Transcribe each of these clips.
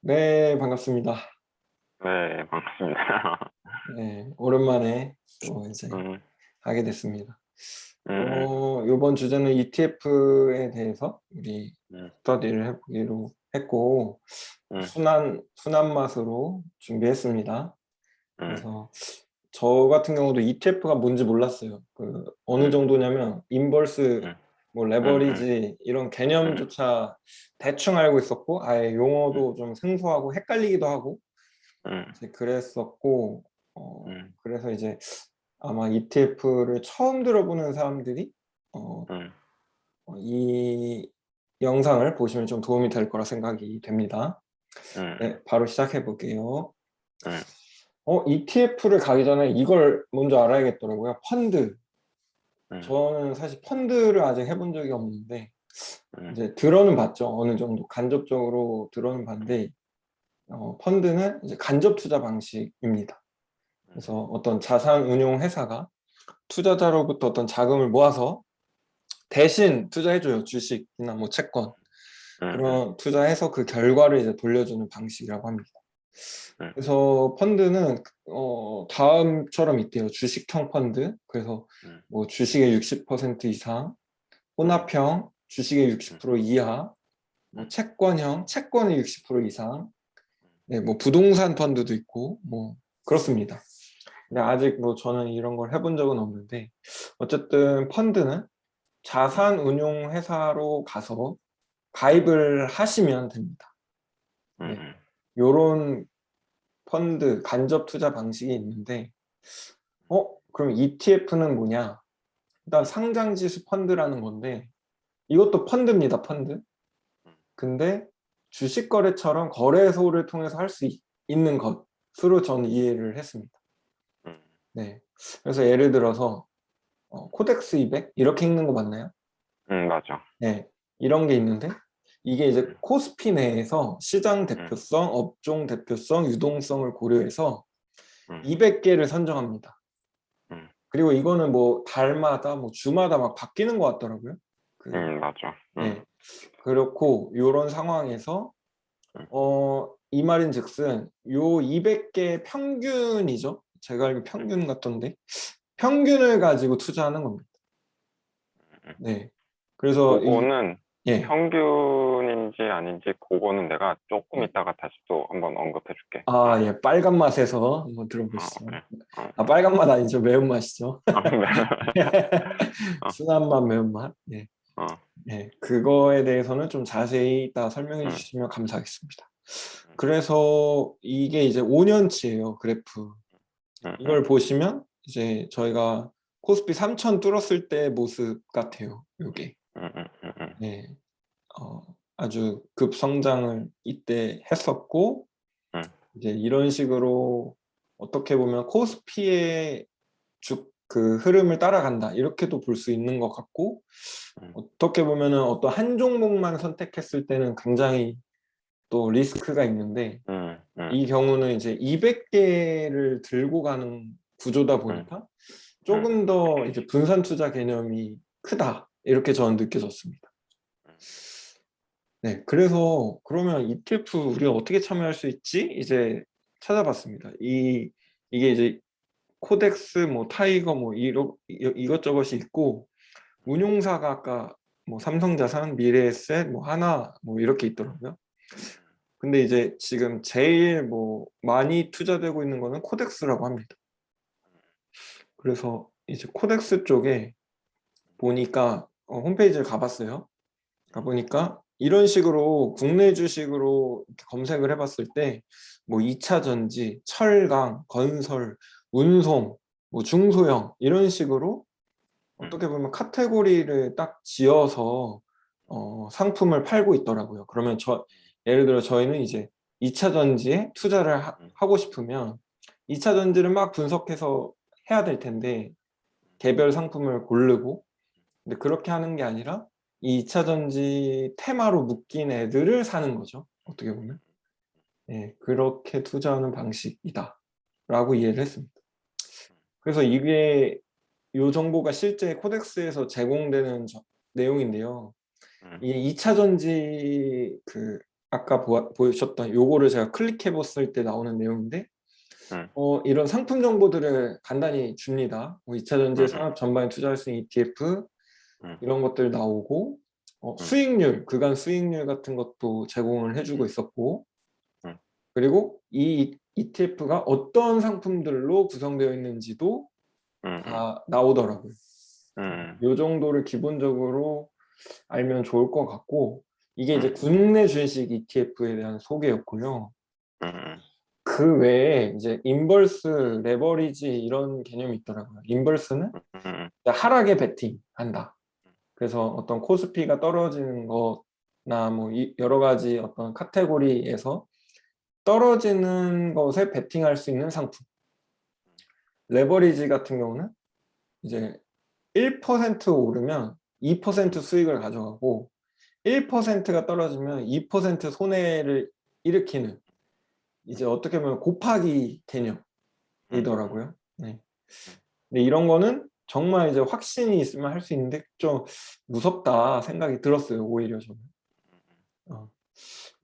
네, 반갑습니다. 네, 반갑습니다. 네, 오랜만에 또 이제 음, 하게 됐습니다. 음, 이번 주제는 ETF에 대해서 우리 음, 스터디를 해보기로 했고, 음, 순한 맛으로 준비했습니다. 음, 그래서 저 같은 경우도 ETF가 뭔지 몰랐어요. 어느 음, 정도냐면, 인버스, 음, 뭐, 음, 레버리지, 이런 음, 개념조차 대충 알고 있었고, 아예 음, 용어도 좀 생소하고 헷갈리기도 하고, 음, 이제 그랬었고, 음, 그래서 이제 아마 ETF를 처음 들어보는 사람들이 어, 음, 이 영상을 보시면 좀 도움이 될 거라 생각이 됩니다. 음, 네, 바로 시작해 볼게요. 음, ETF를 가기 전에 이걸 먼저 알아야겠더라고요. 펀드. 음, 저는 사실 펀드를 아직 해본 적이 없는데, 음, 이제 들어는 봤죠. 어느 정도 간접적으로 들어는 봤는데, 펀드는 이제 간접 투자 방식입니다. 그래서 어떤 자산 운용 회사가 투자자로부터 어떤 자금을 모아서 대신 투자해줘요. 주식이나 뭐 채권. 음, 그런 투자해서 그 결과를 이제 돌려주는 방식이라고 합니다. 그래서 펀드는 다음처럼 있대요. 주식형 펀드. 그래서 뭐 주식의 60% 이상, 혼합형, 주식의 60% 이하, 뭐 채권형, 채권의 60% 이상, 네, 뭐 부동산 펀드도 있고, 뭐 그렇습니다. 근데 아직 뭐 저는 이런 걸 해본 적은 없는데, 어쨌든 펀드는 자산 운용 회사로 가서 가입을 하시면 됩니다. 네. 요런 펀드 간접 투자 방식이 있는데, 그럼 ETF는 뭐냐? 일단 상장 지수 펀드라는 건데, 이것도 펀드입니다, 펀드. 근데 주식 거래처럼 거래소를 통해서 할 수 있는 것으로 저는 이해를 했습니다. 네. 그래서 예를 들어서 코덱스 200 이렇게 읽는 거 맞나요? 맞아. 네. 이런 게 있는데 이게 이제 코스피 내에서 시장 음, 대표성, 업종 대표성, 유동성을 고려해서 음, 200개를 선정합니다. 음, 그리고 이거는 뭐 달마다 뭐 주마다 막 바뀌는 것 같더라고요. 맞아. 네. 그렇고 요런 상황에서 음, 이 말인즉슨 요 200개 평균이죠. 제가 알기로 음, 평균 같던데 평균을 가지고 투자하는 겁니다. 음. 네. 그래서 그거는 예. 평균인지 아닌지 그거는 내가 조금 이따가 다시 또 한번 언급해 줄게. 예, 빨간 맛에서 한번 들어보시죠. 오케이. 빨간 맛 아니죠. 매운 맛이죠. 아, 순한 맛, 매운 맛. 예. 어, 예. 그거에 대해서는 좀 자세히 이따 설명해 음, 주시면 감사하겠습니다. 음, 그래서 이게 이제 5년치예요, 그래프. 음, 이걸 보시면 이제 저희가 코스피 3천 뚫었을 때 모습 같아요. 요게. 음, 음, 음, 음, 네. 아주 급성장을 이때 했었고 음, 이제 이런 식으로 어떻게 보면 코스피의 그 흐름을 따라간다 이렇게도 볼 수 있는 것 같고 음, 어떻게 보면은 어떤 한 종목만 선택했을 때는 굉장히 또 리스크가 있는데 음, 음, 이 경우는 이제 200개를 들고 가는 구조다 음, 보니까 음, 조금 더 이제 분산 투자 개념이 크다 이렇게 저는 느껴졌습니다. 네, 그래서 그러면 ETF 우리가 어떻게 참여할 수 있지? 이제 찾아봤습니다. 이게 이제 코덱스, 뭐 타이거, 뭐 이것저것이 있고 운용사가 아까 뭐 삼성자산, 미래에셋, 뭐 하나 뭐 이렇게 있더라고요. 근데 이제 지금 제일 뭐 많이 투자되고 있는 거는 코덱스라고 합니다. 그래서 이제 코덱스 쪽에 보니까 홈페이지를 가봤어요. 가보니까 이런 식으로 국내 주식으로 이렇게 검색을 해봤을 때 뭐 2차 전지, 철강, 건설, 운송, 뭐 중소형 이런 식으로 음, 어떻게 보면 카테고리를 딱 지어서 상품을 팔고 있더라고요. 그러면 예를 들어 저희는 이제 2차 전지에 투자를 하고 싶으면 2차 전지를 막 분석해서 해야 될 텐데 개별 상품을 고르고 근데 그렇게 하는 게 아니라 이 2차 전지 테마로 묶인 애들을 사는 거죠. 어떻게 보면. 예, 그렇게 투자하는 방식이다. 라고 이해를 했습니다. 그래서 이게 이 정보가 실제 코덱스에서 제공되는 내용인데요. 음, 이게 2차 전지 아까 보여주셨던 요거를 제가 클릭해 봤을 때 나오는 내용인데 이런 상품 정보들을 간단히 줍니다. 2차 전지 산업 전반에 투자할 수 있는 ETF 이런 것들 나오고 수익률, 그간 수익률 같은 것도 제공을 해주고 있었고 그리고 이 ETF가 어떤 상품들로 구성되어 있는지도 다 나오더라고요. 이 정도를 기본적으로 알면 좋을 것 같고 이게 이제 국내 주식 ETF에 대한 소개였고요. 그 외에 이제 인버스, 레버리지 이런 개념이 있더라고요. 인버스는 하락에 베팅한다. 그래서 어떤 코스피가 떨어지는 거나 뭐 여러 가지 어떤 카테고리에서 떨어지는 것에 베팅할 수 있는 상품. 레버리지 같은 경우는 이제 1% 오르면 2% 수익을 가져가고 1%가 떨어지면 2% 손해를 일으키는 이제 어떻게 보면 곱하기 개념이더라고요. 네. 근데 이런 거는 정말 이제 확신이 있으면 할 수 있는데 좀 무섭다 생각이 들었어요. 오히려 저는.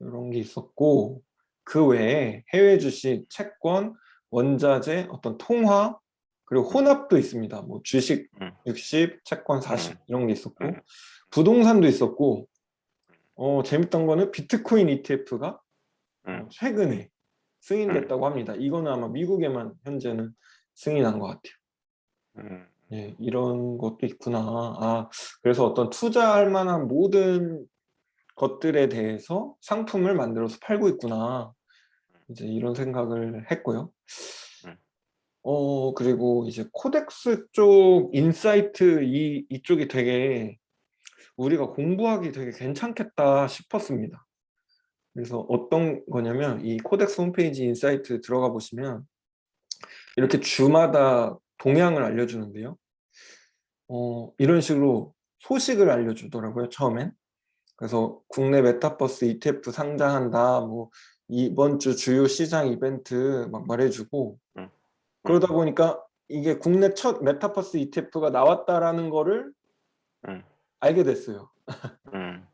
이런 게 있었고 그 외에 해외 주식, 채권, 원자재, 어떤 통화 그리고 혼합도 있습니다. 뭐 주식 60, 채권 40 이런 게 있었고 부동산도 있었고 재밌던 거는 비트코인 ETF가 최근에 승인됐다고 합니다. 이거는 아마 미국에만 현재는 승인한 것 같아요. 예, 이런 것도 있구나. 그래서 어떤 투자할 만한 모든 것들에 대해서 상품을 만들어서 팔고 있구나. 이제 이런 생각을 했고요. 그리고 이제 코덱스 쪽 인사이트 이쪽이 되게 우리가 공부하기 되게 괜찮겠다 싶었습니다. 그래서 어떤 거냐면 이 코덱스 홈페이지 인사이트 들어가 보시면 이렇게 주마다 동향을 알려주는데요. 이런 식으로 소식을 알려주더라고요, 처음엔. 그래서 국내 메타버스 ETF 상장한다, 뭐 이번 주 주요 시장 이벤트 막 말해주고 그러다 보니까 이게 국내 첫 메타버스 ETF가 나왔다라는 거를 알게 됐어요.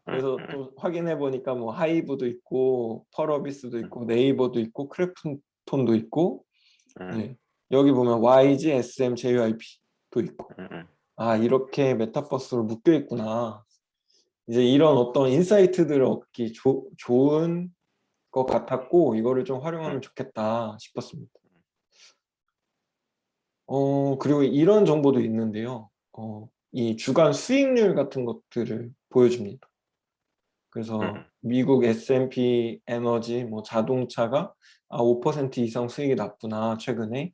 그래서 또 확인해 보니까 뭐 하이브도 있고 펄어비스도 있고 네이버도 있고 크래프톤도 있고 네. 여기 보면 YG, SM, JYP도 있고 이렇게 메타버스로 묶여 있구나. 이제 이런 어떤 인사이트들을 얻기 좋은 것 같았고 이거를 좀 활용하면 좋겠다 싶었습니다. 그리고 이런 정보도 있는데요. 이 주간 수익률 같은 것들을 보여줍니다. 그래서 미국 S&P 에너지, 뭐 자동차가 5% 이상 수익이 났구나 최근에.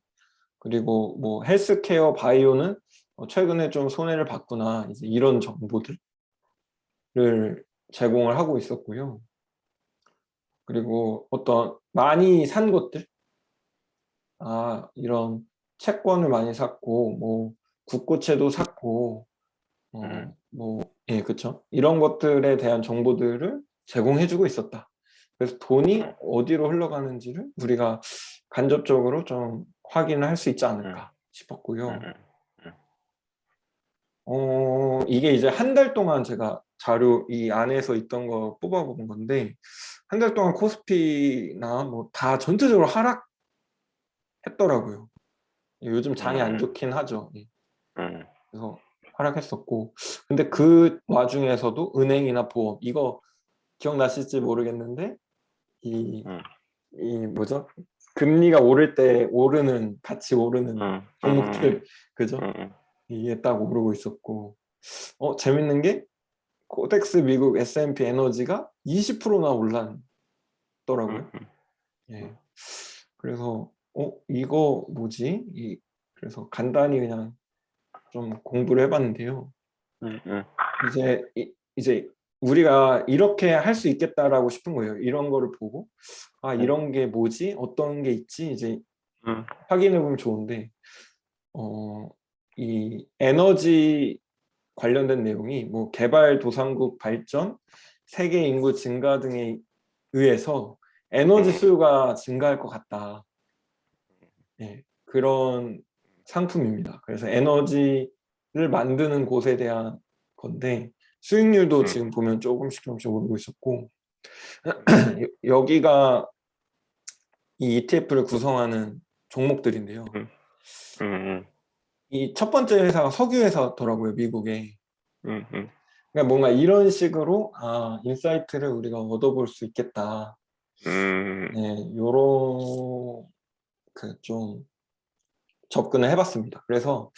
그리고 뭐 헬스케어, 바이오는 최근에 좀 손해를 봤구나. 이제 이런 정보들을 제공을 하고 있었고요. 그리고 어떤 많이 산 것들, 이런 채권을 많이 샀고, 뭐 국고채도 샀고, 그쵸. 이런 것들에 대한 정보들을 제공해주고 있었다. 그래서 돈이 어디로 흘러가는지를 우리가 간접적으로 좀 확인을 할 수 있지 않을까 싶었고요. 이게 이제 한 달 동안 제가 자료 이 안에서 있던 거 뽑아본 건데 한 달 동안 코스피나 뭐 다 전체적으로 하락했더라고요. 요즘 장이 안 좋긴 하죠. 그래서 하락했었고 근데 그 와중에서도 은행이나 보험 이거 기억나실지 모르겠는데 이 뭐죠? 금리가 오를 때 같이 오르는 종목들 그죠? 이게 딱 오르고 있었고 재밌는 게 코덱스 미국 S&P 에너지가 20%나 올랐더라고요. 예. 그래서 이거 뭐지? 그래서 간단히 그냥 좀 공부를 해봤는데요. 이제 우리가 이렇게 할 수 있겠다라고 싶은 거예요. 이런 거를 보고 이런 게 뭐지? 어떤 게 있지? 이제 확인해 보면 좋은데 이 에너지 관련된 내용이 뭐 개발도상국 발전, 세계 인구 증가 등에 의해서 에너지 수요가 증가할 것 같다. 예, 그런 상품입니다. 그래서 에너지를 만드는 곳에 대한 건데 수익률도 지금 보면 조금씩 오르고 있었고 여기가 이 ETF를 구성하는 종목들인데요. 이 첫 번째 회사가 석유 회사더라고요, 미국에. 그러니까 뭔가 이런 식으로 인사이트를 우리가 얻어볼 수 있겠다. 네, 요런 좀 접근을 해봤습니다. 그래서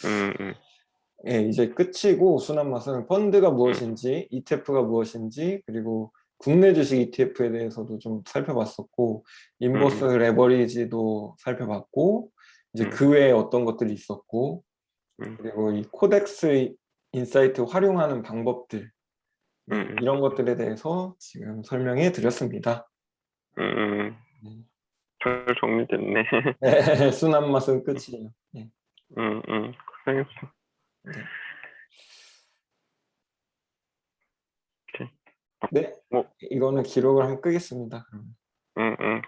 예, 이제 끝이고 순한 맛은 펀드가 무엇인지, ETF가 무엇인지, 그리고 국내 주식 ETF에 대해서도 좀 살펴봤었고, 인버스 레버리지도 살펴봤고, 이제 그 외에 어떤 것들이 있었고, 그리고 이 코덱스 인사이트 활용하는 방법들, 이런 것들에 대해서 지금 설명해 드렸습니다. 잘 정리됐네. 네, 순한 맛은 끝이에요. 네. 고생했어. 네. 오케이. 네, 뭐, 이거는 기록을 한번 끄겠습니다. 그러면.